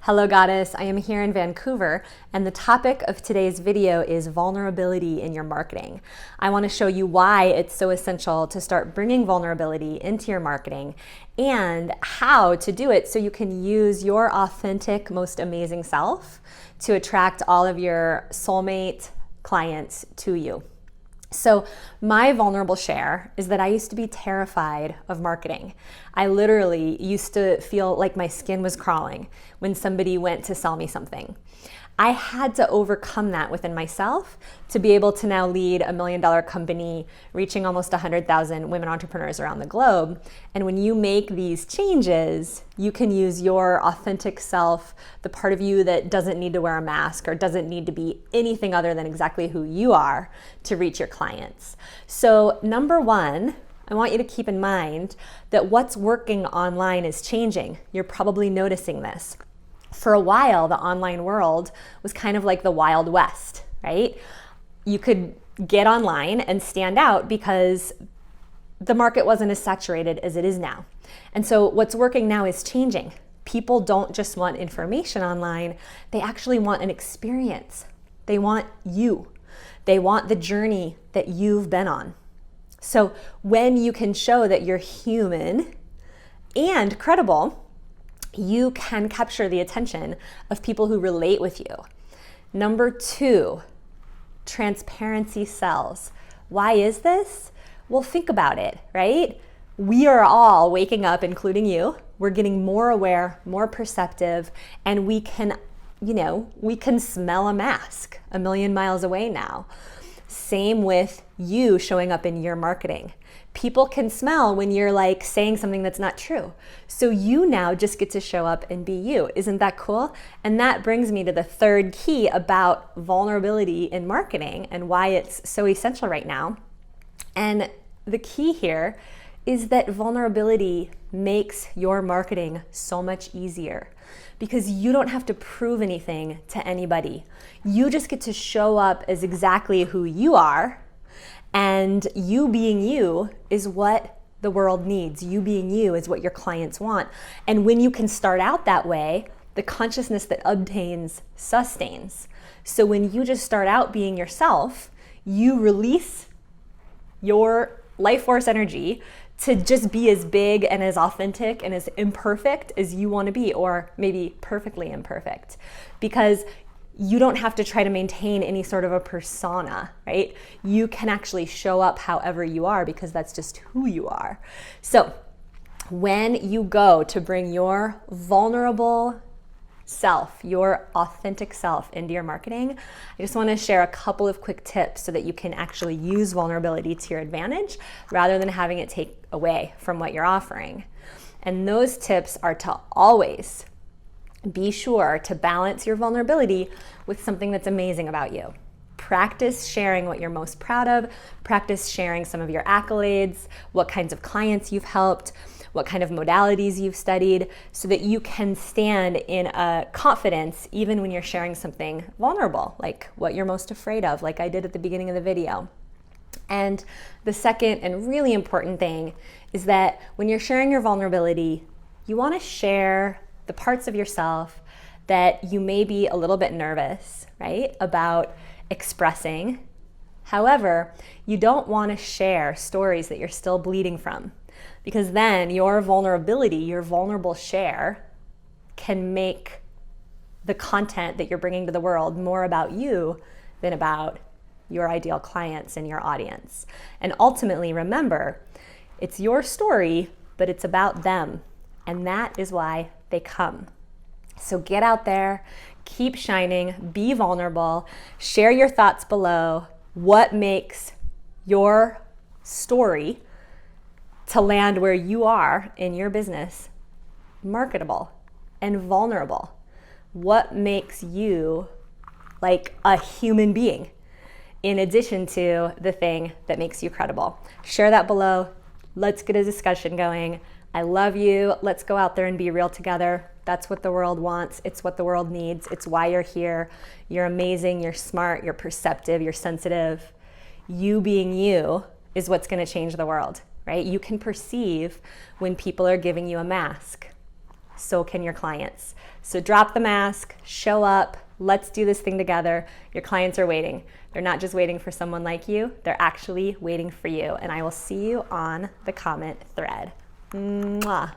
Hello Goddess, I am here in Vancouver and the topic of today's video is vulnerability in your marketing. I want to show you why it's so essential to start bringing vulnerability into your marketing and how to do it so you can use your authentic, most amazing self to attract all of your soulmate clients to you. So my vulnerable share is that I used to be terrified of marketing. I literally used to feel like my skin was crawling when somebody went to sell me something. I had to overcome that within myself to be able to now lead $1 million company, reaching almost 100,000 women entrepreneurs around the globe. And when you make these changes, you can use your authentic self, the part of you that doesn't need to wear a mask or doesn't need to be anything other than exactly who you are to reach your clients. So number one, I want you to keep in mind that what's working online is changing. You're probably noticing this. For a while, the online world was kind of like the Wild West, right? You could get online and stand out because the market wasn't as saturated as it is now. And so what's working now is changing. People don't just want information online, they actually want an experience. They want you. They want the journey that you've been on. So when you can show that you're human and credible, you can capture the attention of people who relate with you. Number two, transparency sells. Why is this? Well, think about it, right? We are all waking up, including you. We're getting more aware, more perceptive, and we can smell a mask a million miles away now. Same with you showing up in your marketing. People can smell when you're like saying something that's not true. So you now just get to show up and be you. Isn't that cool? And that brings me to the third key about vulnerability in marketing and why it's so essential right now. And the key here is that vulnerability makes your marketing so much easier because you don't have to prove anything to anybody. You just get to show up as exactly who you are. And you being you is what the world needs. You being you is what your clients want. And when you can start out that way, the consciousness that obtains sustains. So when you just start out being yourself, you release your life force energy to just be as big and as authentic and as imperfect as you want to be, or maybe perfectly imperfect. Because you don't have to try to maintain any sort of a persona, right? You can actually show up however you are because that's just who you are. So when you go to bring your vulnerable self, your authentic self into your marketing, I just want to share a couple of quick tips so that you can actually use vulnerability to your advantage rather than having it take away from what you're offering. And those tips are to always be sure to balance your vulnerability with something that's amazing about you. Practice sharing what you're most proud of. Practice sharing some of your accolades, what kinds of clients you've helped, what kind of modalities you've studied, so that you can stand in a confidence even when you're sharing something vulnerable, like what you're most afraid of, like I did at the beginning of the video. And the second and really important thing is that when you're sharing your vulnerability, you want to share the parts of yourself that you may be a little bit nervous, right, about expressing. However, you don't want to share stories that you're still bleeding from, because then your vulnerability, your vulnerable share, can make the content that you're bringing to the world more about you than about your ideal clients and your audience. And ultimately, remember, it's your story, but it's about them. And that is why they come. So get out there, keep shining, be vulnerable, share your thoughts below. What makes your story to land where you are in your business marketable and vulnerable? What makes you like a human being in addition to the thing that makes you credible? Share that below. Let's get a discussion going. I love you. Let's go out there and be real together. That's what the world wants. It's what the world needs. It's why you're here. You're amazing. You're smart. You're perceptive. You're sensitive. You being you is what's going to change the world, right? You can perceive when people are giving you a mask. so can your clients. So drop the mask, show up, let's do this thing together. Your clients are waiting. They're not just waiting for someone like you, they're actually waiting for you. And I will see you on the comment thread. Mwah.